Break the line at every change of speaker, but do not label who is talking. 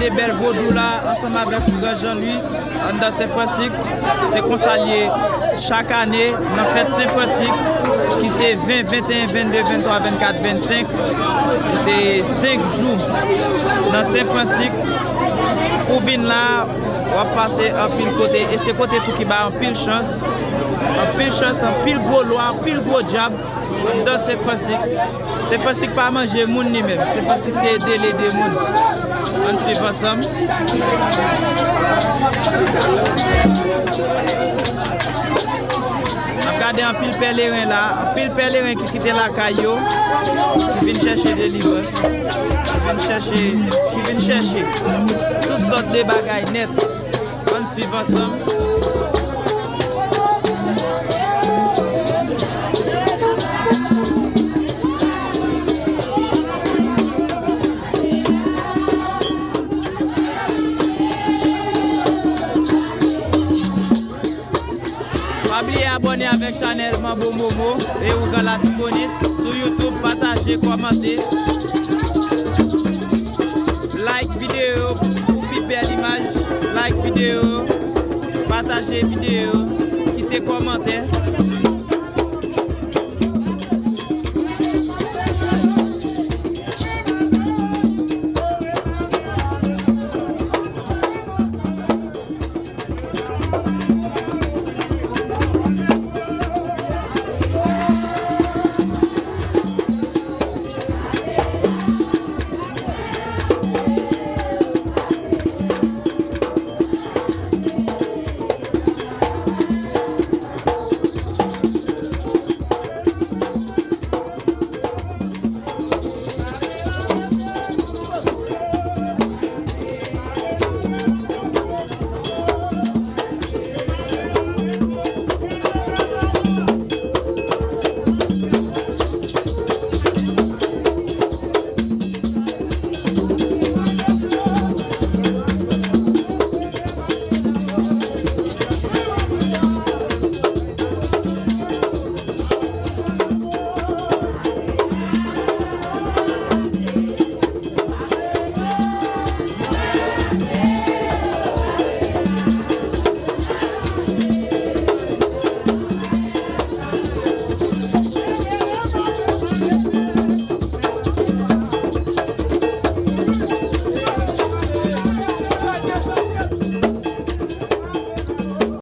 Gardez belle vaudou là, ensemble avec Jean-Louis, dans Saint-Francisque. C'est qu'on s'allie chaque année, dans la fête Saint-Francisque, qui c'est 20, 21, 22, 23, 24, 25. C'est 5 jours dans Saint-Francisque. Pour venir là, on va passer un pile côté. Et c'est côté tout qui va en pile chance. En pile chance, en pile gros loi, en pile gros diable dans Saint-Francisque. Saint-Francisque pas manger moun ni même. Saint-Francisque c'est aider les démons. On suit ensemble. Regardez un pile pèlerin là, un pile pèlerin qui quitte la caillou, qui vient chercher des livres, qui vient chercher toutes sortes de bagailles nettes. On suit ensemble. N'oubliez abonner avec Chanel Mambo Momo et Ougala disponible sur YouTube, partagez, commentez. Like vidéo pour piper l'image, like vidéo, partagez vidéo.